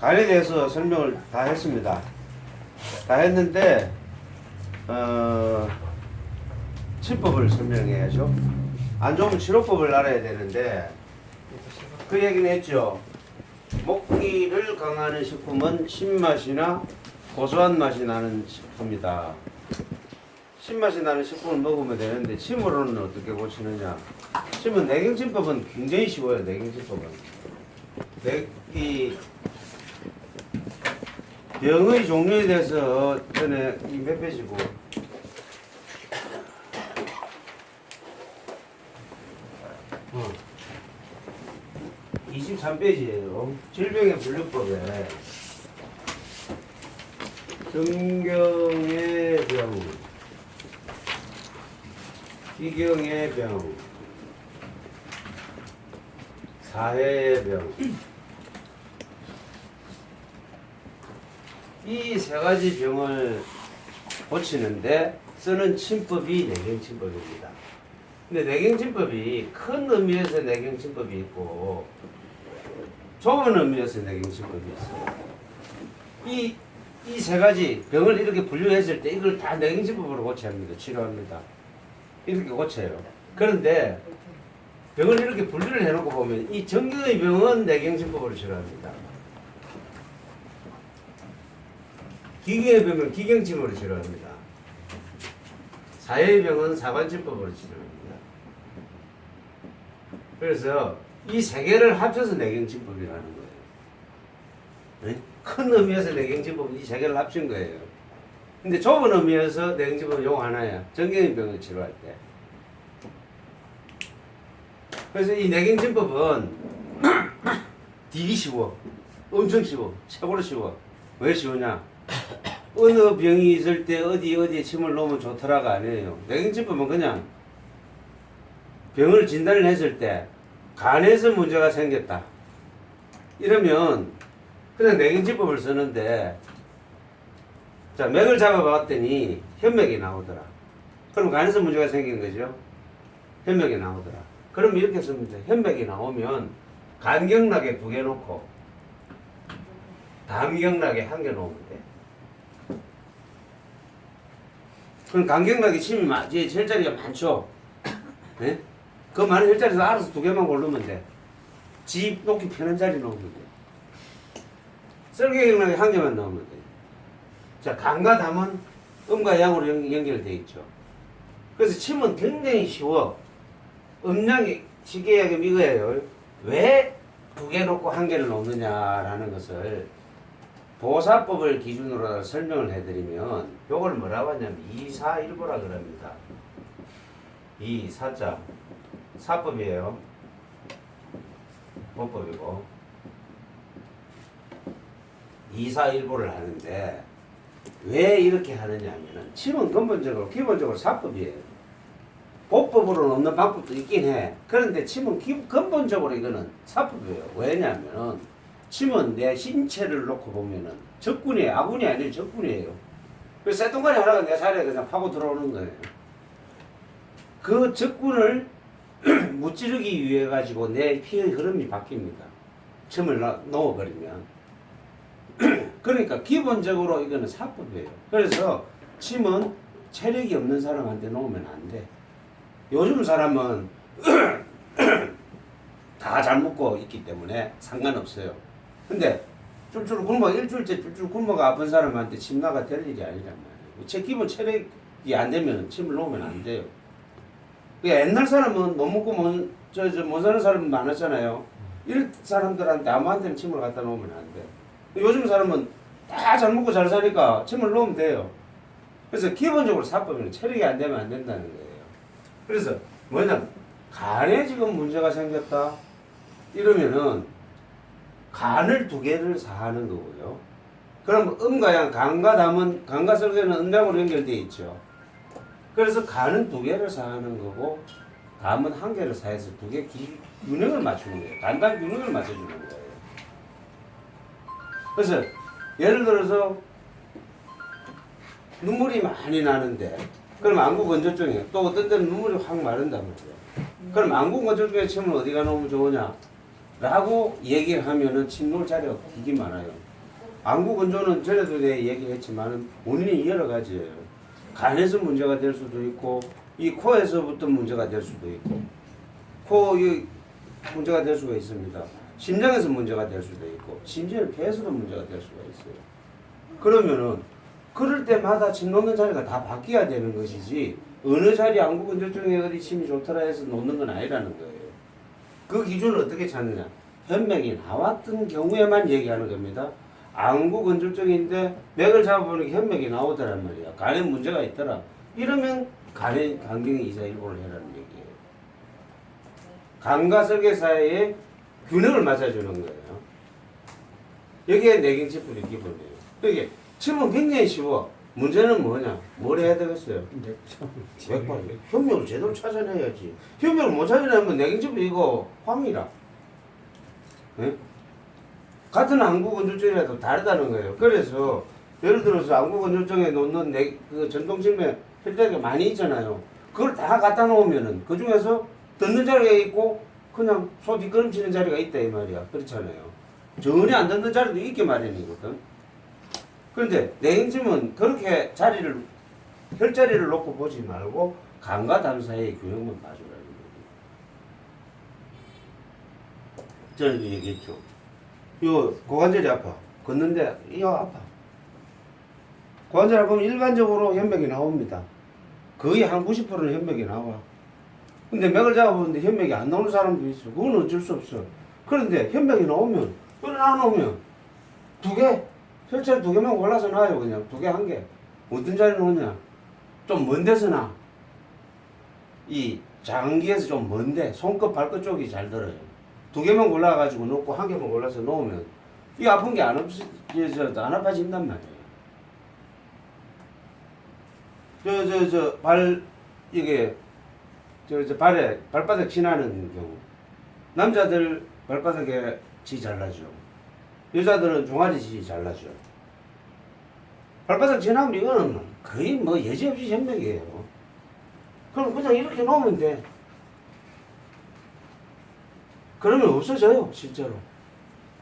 간에 대해서 설명을 다 했습니다. 다 했는데 치법을 설명해야죠. 안 좋으면 치료법을 알아야 되는데 그 얘기는 했죠. 먹기를 강화하는 식품은 신맛이나 고소한 맛이 나는 식품이다. 신맛이 나는 식품을 먹으면 되는데 침으로는 어떻게 고치느냐. 침은 내경침법은 굉장히 쉬워요. 내경침법은. 이 병의 종류에 대해서 전에 이 몇 페이지고 23페이지예요. 질병의 분류법에 정경의 병, 기경의 병, 사해의 병, 이 세 가지 병을 고치는데 쓰는 침법이 내경침법입니다. 근데 내경침법이 큰 의미에서 내경침법이 있고 좁은 의미에서 내경침법이 있어요. 이 세 가지 병을 이렇게 분류했을 때 이걸 다 내경침법으로 고쳐야 합니다. 치료합니다. 이렇게 고쳐요. 그런데 병을 이렇게 분류를 해놓고 보면 이 정경의 병은 내경침법으로 치료합니다. 기경의 병은 기경침으로 치료합니다. 사해의 병은 사관침법으로 치료합니다. 그래서 이 세 개를 합쳐서 내경침법이라는 거예요. 네? 큰 의미에서 내경침법은 이 세 개를 합친 거예요. 근데 좁은 의미에서 내경침법은 요거 하나야. 정경의 병을 치료할 때. 그래서 이 내경침법은 되게 쉬워. 엄청 쉬워. 최고로 쉬워. 왜 쉬우냐? 어느 병이 있을 때 어디에 침을 놓으면 좋더라가 아니에요. 내경침법은 그냥 병을 진단을 했을 때 간에서 문제가 생겼다. 이러면 그냥 내경침법을 쓰는데 자 맥을 잡아봤더니 현맥이 나오더라. 그럼 간에서 문제가 생긴 거죠. 현맥이 나오더라. 그럼 이렇게 쓰면 돼. 현맥이 나오면 간경락에 2개 놓고 담경락에 1개 놓으면 돼. 그럼 간경락에 침이 혈자리가 많죠. 네? 그 많은 혈자리에서 알아서 2개만 고르면 돼. 집 놓기 편한 자리 놓으면 돼. 썰경락에 1개만 넣으면 돼. 자, 간과 담은 음과 양으로 연결되어 있죠. 그래서 침은 굉장히 쉬워. 음양이 쉽게 이야기하면 이거예요. 왜 2개 놓고 1개를 놓느냐라는 것을 보사법을 기준으로 설명을 해드리면 요걸 뭐라고 하냐면 241보라 그럽니다. 2사자 사법이에요. 보법이고 241보를 하는데 왜 이렇게 하느냐 하면은 침은 근본적으로 기본적으로 사법이에요. 보법으로 넣는 방법도 있긴 해. 그런데 침은 근본적으로 이거는 사법이에요. 왜냐하면 침은 내 신체를 놓고 보면은 적군이에요. 아군이 아니에요. 적군이에요. 그래서 쇠뚱가리 하나가 내 살에 그냥 파고 들어오는 거예요. 그 적군을 무찌르기 위해 가지고 내 피의 흐름이 바뀝니다. 침을 넣어버리면. 그러니까 기본적으로 이거는 사법이에요. 그래서 침은 체력이 없는 사람한테 놓으면 안 돼. 요즘 사람은 다 잘 먹고 있기 때문에 상관없어요. 근데 쫄쫄 굶어 일주일째 쫄쫄 굶어가 아픈 사람한테 침 나가 될 일이 아니란 말이에요. 기본 체력이 안 되면 침을 놓으면 안 돼요. 그러니까 옛날 사람은 못 먹고 못 사는 사람 많았잖아요. 이런 사람들한테 아무한테는 침을 갖다 놓으면 안 돼. 요즘 사람은 다 잘 먹고 잘 사니까 침을 놓으면 돼요. 그래서 기본적으로 사법은 체력이 안 되면 안 된다는 거예요. 그래서 뭐냐 간에 지금 문제가 생겼다 이러면은 간을 2개를 사하는 거고요. 그럼 음과 양, 간과 담은 간과 설계는 음양으로 연결되어 있죠. 그래서 간은 2개를 사하는 거고 담은 1개를 사해서 2개 균형을 맞추는 거예요. 간단 균형을 맞춰주는 거예요. 그래서 예를 들어서 눈물이 많이 나는데 그럼 안구 건조증이에요. 또 어떤 데는 눈물이 확 마른단 말이에요. 그럼 안구 건조증에 침을 어디가 놓으면 좋으냐? 라고 얘기를 하면은 침 놓을 자리가 되게 많아요. 안구 건조는 전에도 내가 얘기했지만 원인이 여러 가지예요. 간에서 문제가 될 수도 있고 이 코에서부터 문제가 될 수도 있고 코의 문제가 될 수가 있습니다. 심장에서 문제가 될 수도 있고 심지어는 폐에서도 문제가 될 수가 있어요. 그러면은 그럴 때마다 침 놓는 자리가 다 바뀌어야 되는 것이지 어느 자리 안구 건조증에 어디 침이 좋더라 해서 놓는 건 아니라는 거예요. 그 기준을 어떻게 찾느냐? 현맥이 나왔던 경우에만 얘기하는 겁니다. 안구 건조증인데 맥을 잡아보니까 현맥이 나오더란 말이야. 간에 문제가 있더라. 이러면 간경의 이사일보를 해라는 얘기예요. 간과 설계 사이에 균형을 맞춰주는 거예요. 여기에 내경치풀이 기본이에요. 여기 침은 굉장히 쉬워. 문제는 뭐냐? 뭘 해야 되겠어요? 맥박. 현명을 제대로 찾아내야지. 현명을 못 찾아내면 내경치풀 이거 황이라. 네? 같은 안구 건조증이라도 다르다는 거예요. 그래서 예를 들어서 안구 건조증에 놓는 그 전동침에 혈자리가 많이 있잖아요. 그걸 다 갖다 놓으면은 그 중에서 듣는 자리가 있고 그냥 소 뒷걸음치는 자리가 있다 이 말이야. 그렇잖아요. 전혀 안 듣는 자리도 있게 마련이거든. 그런데 내경침은 그렇게 혈자리를 놓고 보지 말고 간과 담 사이의 균형만 봐주라는 거예요. 저는 얘기했죠. 요 고관절이 아파. 걷는데 이거 아파. 고관절 아프면 일반적으로 현맥이 나옵니다. 거의 한 90%는 현맥이 나와. 근데 맥을 잡아보는데 현맥이 안 나오는 사람도 있어. 그건 어쩔 수 없어. 그런데 현맥이 나오면, 그걸 안 오면 두 개, 혈자리 두 개만 골라서 놔요. 그냥 두 개, 한 개. 어떤 자리에 놓냐? 좀 먼 데서 놔. 이 장기에서 좀 먼데 손끝 발끝 쪽이 잘 들어요. 두 개만 골라가지고 놓고 한 개만 골라서 놓으면 이 아픈 게 안 아파진단 말이에요. 이게 발에 발바닥 지나는 경우 남자들 발바닥에 지 잘나죠. 여자들은 종아리 지 잘나죠. 발바닥 지나면 이거는 거의 뭐 여지없이 현맥이에요. 그럼 그냥 이렇게 놓으면 돼. 그러면 없어져요, 실제로.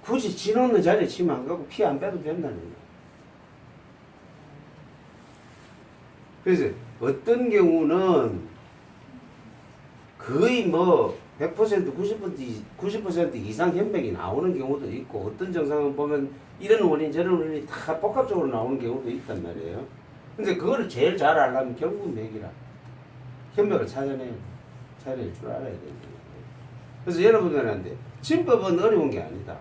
굳이 지 놓는 자리에 침 안 가고 피 안 빼도 된다는 거예요. 그래서 어떤 경우는 거의 뭐 100%, 90% 이상 현맥이 나오는 경우도 있고 어떤 증상을 보면 이런 원인 저런 원인이 다 복합적으로 나오는 경우도 있단 말이에요. 근데 그거를 제일 잘 알려면 결국은 맥이라. 현맥을 찾아낼 줄 알아야 됩니다. 그래서 여러분들한테 침법은 어려운 게 아니다.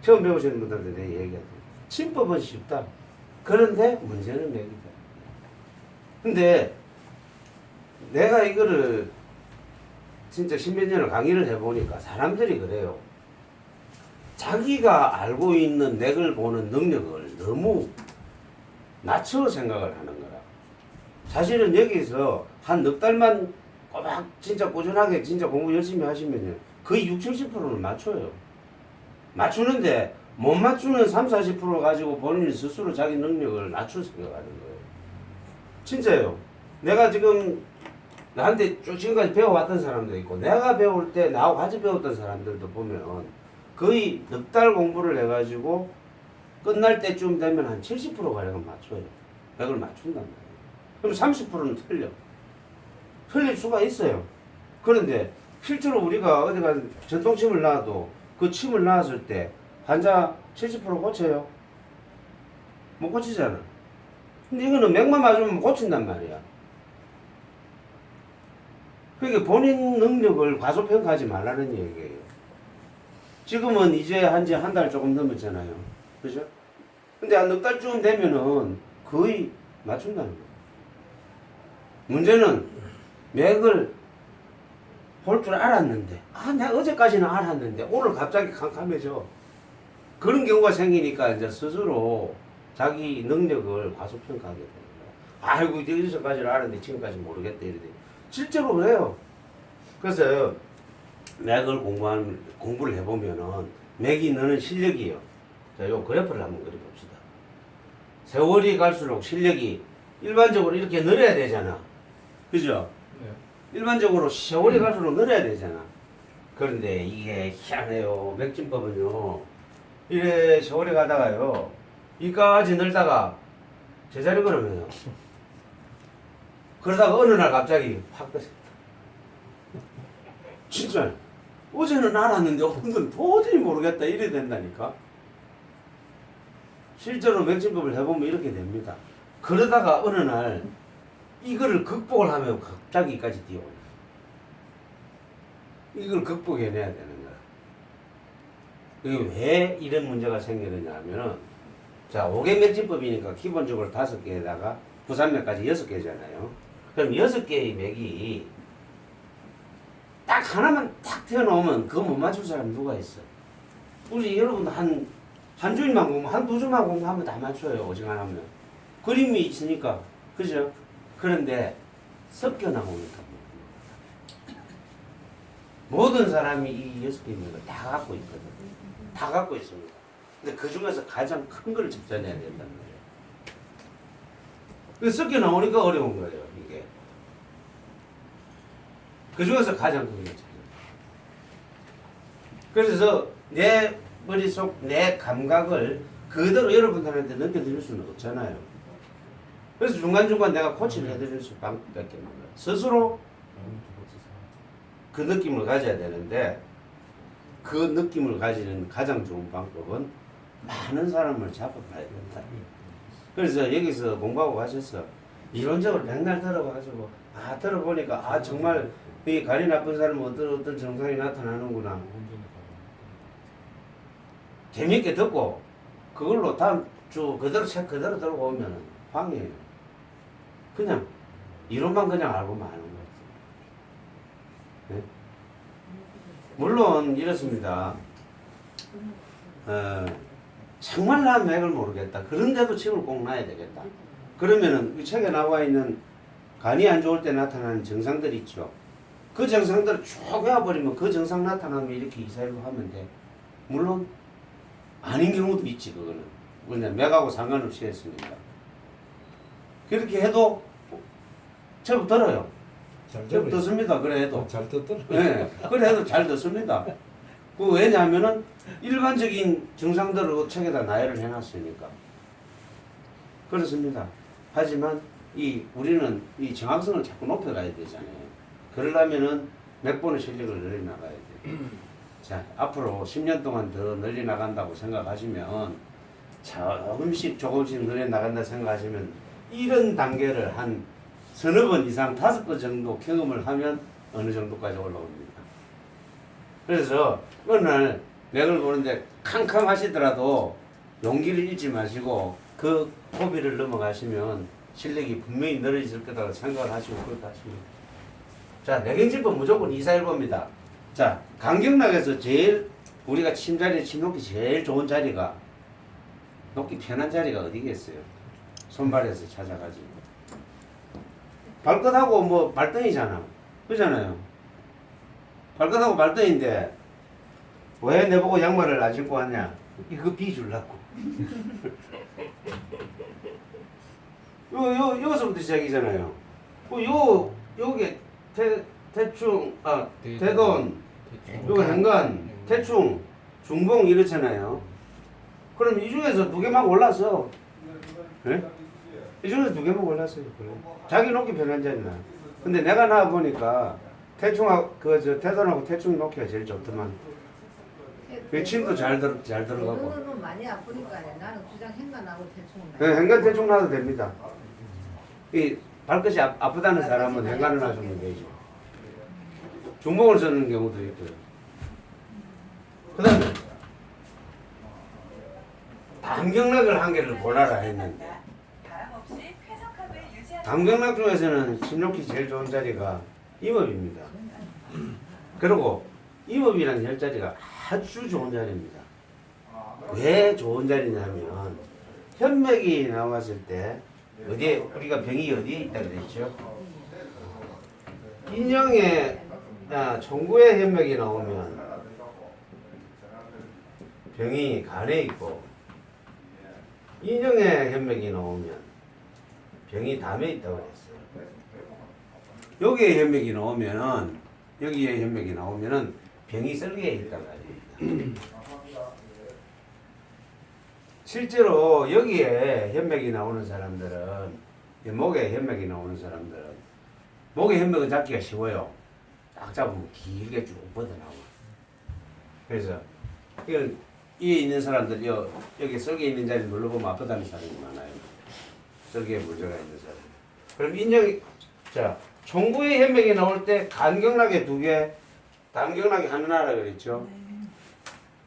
처음 배우시는 분들한테 내가 얘기하죠. 침법은 쉽다. 그런데 문제는 맥이다. 근데 내가 이거를 진짜 십몇 년을 강의를 해보니까 사람들이 그래요. 자기가 알고 있는 맥을 보는 능력을 너무 낮춰 생각을 하는 거라. 사실은 여기서 한 넉 달만 꼬박 진짜 꾸준하게 진짜 공부 열심히 하시면요. 거의 60, 70%는 맞춰요. 맞추는데 못 맞추는 30, 40% 가지고 본인이 스스로 자기 능력을 낮춰 생각하는 거예요. 진짜요. 내가 지금 나한테 쭉 지금까지 배워왔던 사람도 있고 내가 배울 때 나하고 같이 배웠던 사람들도 보면 거의 넉 달 공부를 해가지고 끝날 때쯤 되면 한 70%가량은 맞춰요. 100을 맞춘단 말이에요. 그럼 30%는 틀려. 틀릴 수가 있어요. 그런데 실제로 우리가 어디 가서 전통침을 놔도 그 침을 놨을 때 환자 70% 고쳐요? 못 고치잖아. 근데 이거는 맥만 맞으면 고친단 말이야. 그러니까 본인 능력을 과소평가하지 말라는 얘기예요. 지금은 이제 한지 한 달 조금 넘었잖아요. 그죠? 근데 한 넉 달쯤 되면은 거의 맞춘다는 거예요. 문제는 맥을 볼 줄 알았는데, 내가 어제까지는 알았는데, 오늘 갑자기 캄캄해져. 그런 경우가 생기니까 이제 스스로 자기 능력을 과소평가하게 되는 거예요. 아이고, 여기서까지는 알았는데 지금까지 모르겠다. 이러더니. 실제로 그래요. 그래서 맥을 공부를 해보면은 맥이 느는 실력이요. 자, 요 그래프를 한번 그려봅시다. 세월이 갈수록 실력이 일반적으로 이렇게 늘어야 되잖아. 그죠? 네. 일반적으로 세월이 갈수록 늘어야 되잖아. 그런데 이게 희한해요. 맥진법은요. 이래 세월이 가다가요. 이까지 늘다가 제자리 걸으면요. 그러다가 어느 날 갑자기 확 뺐어요. 진짜 어제는 알았는데 오늘은 도저히 모르겠다 이래 된다니까. 실제로 맥진법을 해보면 이렇게 됩니다. 그러다가 어느 날 이거를 극복을 하면 갑자기 이까지 뛰어오요. 이걸 극복해내야 되는 거야. 이게 왜 이런 문제가 생기느냐 하면은, 자, 5개 맥진법이니까 기본적으로 5개에다가 부산맥까지 6개잖아요. 그럼 6개의 맥이 딱 하나만 딱 튀어나오면 그거 못 맞출 사람 누가 있어? 우리 여러분도 한 줄만 공부, 한두 줄만 공부하면 다 맞춰요. 오직 안 하면. 그림이 있으니까. 그죠? 그런데 섞여 나오니까. 모든 사람이 이 6개의 맥을 다 갖고 있거든. 다 갖고 있습니다. 근데 그 중에서 가장 큰 걸 집전해야 된다는 거예요. 그래서 섞여 나오니까 어려운 거예요, 이게. 그 중에서 가장 큰 걸 찾아요. 그래서 내 머릿속, 내 감각을 그대로 여러분들한테 넘겨드릴 수는 없잖아요. 그래서 중간중간 내가 코치를 해드릴 수밖에 없는 거예요. 스스로 그 느낌을 가져야 되는데, 그 느낌을 가지는 가장 좋은 방법은 많은 사람을 잡아봐야 된다. 그래서 여기서 공부하고 가셔서 이론적으로 맨날 들어가지고 들어보니까 정말 이 간이 나쁜 사람은 어떤 증상이 나타나는구나. 재밌게 듣고 그걸로 다음 주 그대로 책 그대로 들고 오면 황이에요. 그냥 이론만 그냥 알고 마는 거지. 네? 물론 이렇습니다. 정말 난 맥을 모르겠다. 그런데도 책을 꼭 놔야 되겠다. 그러면은 이 책에 나와 있는 간이 안 좋을 때 나타나는 증상들 있죠. 그 증상들을 쭉 외워버리면 그 증상 나타나면 이렇게 이사일로 하면 돼. 물론 아닌 경우도 있지. 그거는 그냥 맥하고 상관없이 했습니다. 그렇게 해도 제법 들어요. 제법 듣습니다. 그래 해도 잘 듣더라고요. 네, 그래 해도 잘 듣습니다. 그 왜냐하면은 일반적인 증상들을 책에다 나열을 해놨으니까. 그렇습니다. 하지만 우리는 이 정확성을 자꾸 높여가야 되잖아요. 그러려면은 몇 번의 실력을 늘려나가야 돼요. 자, 앞으로 10년 동안 더 늘려나간다고 생각하시면, 조금씩 늘려나간다 생각하시면, 이런 단계를 한 서너 번 이상 5번 정도 경험을 하면 어느 정도까지 올라옵니다. 그래서 어느 날 맥을 보는데 캄캄하시더라도 용기를 잃지 마시고 그 고비를 넘어가시면 실력이 분명히 늘어질 거라고 생각을 하시고 그렇게 하십니다. 자, 내경진법 무조건 2, 4, 1번입니다. 자, 간격락에서 제일 우리가 침자리에 침 놓기 제일 좋은 자리가, 놓기 편한 자리가 어디겠어요? 손발에서 찾아가지고. 발끝하고 뭐 발등이잖아. 그잖아요. 발끝하고 발등인데 왜 내보고 양말을 안 신고 왔냐? 이거 비주려고. 여기서부터 시작이잖아요. 요게 대충, 대돈, 요거 행간, 대충, 중봉 이렇잖아요. 그럼 이 중에서 2개만 골랐어. 네? 이 중에서 2개만 골랐어요. 그래. 자기 놓기 편한 자리나. 근데 내가 나와 보니까 대충하고 대돈하고 대충 놓기가 제일 좋더만. 침도 잘 들어가고. 너는 많이 아프니까 나는 주장 행간하고 대충. 네, 행간 대충 놔도 됩니다. 이 발끝이 아프다는 사람은 행간을 놔주면 되죠. 중봉을 쓰는 경우도 있고요. 그 다음에 담경락을 한 개를 골라라 했는데, 담경락 중에서는 침 놓기 제일 좋은 자리가 이목입니다. 그리고 이목이라는 혈자리가 아주 좋은 자리입니다. 왜 좋은 자리냐면 현맥이 나왔을 때 어디에 우리가 병이 어디에 있다 그랬죠? 인형에 총구에 현맥이 나오면 병이 간에 있고, 인형에 현맥이 나오면 병이 담에 있다고 그랬어요. 여기에 현맥이 나오면은, 여기에 현맥이 나오면은 병이 썰개에 있다고 합니다. 실제로 여기에 현맥이 나오는 사람들은 이 목에 현맥이 나오는 사람들은 목에 현맥은 잡기가 쉬워요. 딱 잡으면 길게 쭉 뻗어나와. 그래서 이건 위에 있는 사람들 여기 썰개 있는 자리 눌러보면 아프다는 사람이 많아요. 썰개에 문제가 있는 사람. 그럼 인정이 자 총구의 현맥이 나올 때 간경락에 2개, 단경락에 하나 그랬죠.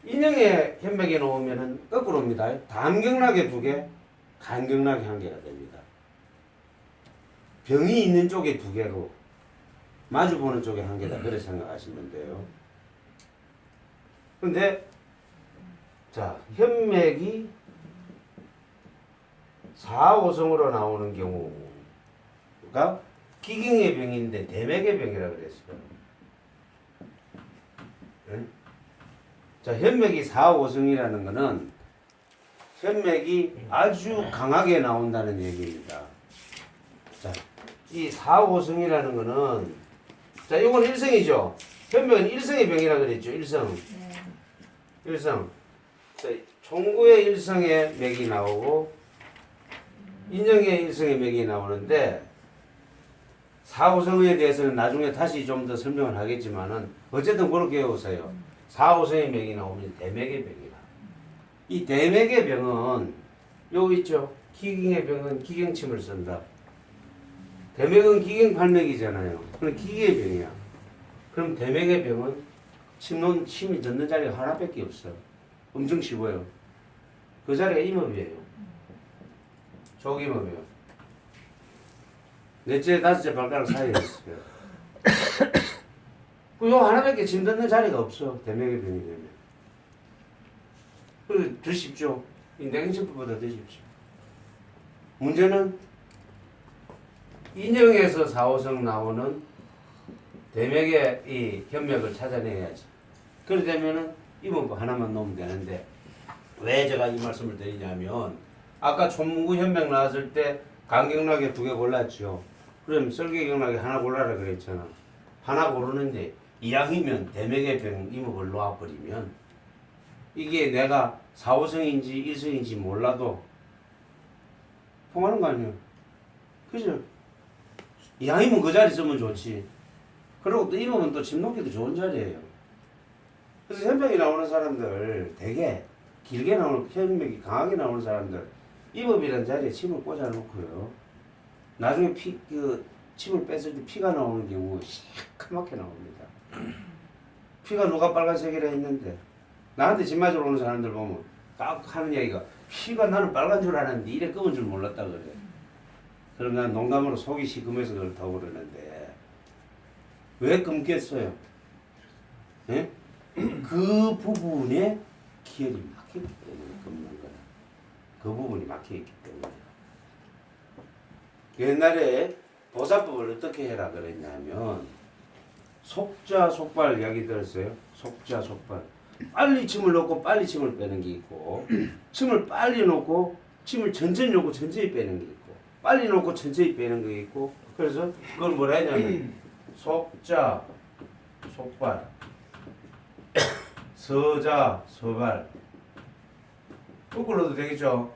인형의 현맥이 나오면은 거꾸로입니다. 단경락에 2개, 간경락에 1개가 됩니다. 병이 있는 쪽에 2개로 마주보는 쪽에 1개다. 그렇게 생각하시면 돼요. 근데 자 현맥이 4, 5성으로 나오는 경우가 기경의 병인데 대맥의 병이라 그랬어요. 응? 자 현맥이 4, 5성이라는 것은 현맥이 아주 강하게 나온다는 얘기입니다. 자, 이 4, 5성이라는 것은 자 이건 1성이죠. 현맥은 1성의 병이라 그랬죠. 1성. 네. 1성. 자, 총구의 1성의 맥이 나오고 인형의 1성의 맥이 나오는데 4, 5성에 대해서는 나중에 다시 좀 더 설명을 하겠지만은 어쨌든 그렇게 외우세요. 4, 5성의 맥이 나오면 대맥의 병이라. 이 대맥의 병은 여기 있죠. 기경의 병은 기경침을 쓴다. 대맥은 기경팔맥이잖아요. 그럼 기계의 병이야. 그럼 대맥의 병은 침이 듣는 자리가 하나밖에 없어. 엄청 쉬워요. 그 자리가 임업이에요. 조임업이에요. 넷째, 다섯째 발가락 사이에 있어요. 요 하나밖에 침 듣는 자리가 없어. 대맥의 병이 되면. 그래서 더 쉽죠. 이 냉증법보다 더 쉽죠. 문제는 인형에서 4, 5성 나오는 대맥의 이 현맥을 찾아내야지. 그러려면은 이번 하나만 놓으면 되는데 왜 제가 이 말씀을 드리냐면 아까 총문구 현맥 나왔을 때 간경락에 2개 골랐죠. 그럼 썰개경락에 하나 골라라 그랬잖아. 하나 고르는데 이왕이면 대맥의 병 임업을 놓아버리면 이게 내가 4, 5성인지 1성인지 몰라도 통하는 거 아니에요. 그죠? 이왕이면 그 자리 쓰면 좋지. 그리고 또 임업은 또 침 놓기도 좋은 자리예요. 그래서 현맥이 나오는 사람들 되게 길게 나오는 현맥이 강하게 나오는 사람들 임업이라는 자리에 침을 꽂아놓고요. 나중에 침을 뺐을 때 피가 나오는 경우가 시커멓게 나옵니다. 피가 누가 빨간색이라 했는데 나한테 침 맞으러 오는 사람들 보면 딱 하는 얘기가 피가 나는 빨간 줄 알았는데 이래 검은 줄 몰랐다 그래. 그럼 난 농담으로 속이 시커매서 그렇다고 그러는데 왜 검겠어요? 예? 그 부분에 기혈이 막혔기 때문에 검는 거야. 그 부분이 막혀있기 때문에. 옛날에 보사법을 어떻게 해라 그랬냐면 속자 속발 이야기 들었어요? 속자 속발. 빨리 침을 넣고 빨리 침을 빼는 게 있고 침을 빨리 넣고 침을 천천히 넣고 천천히 빼는 게 있고 빨리 넣고 천천히 빼는 게 있고 그래서 그걸 뭐라 하냐면 속자 속발 서자 서발 거꾸로도 되겠죠?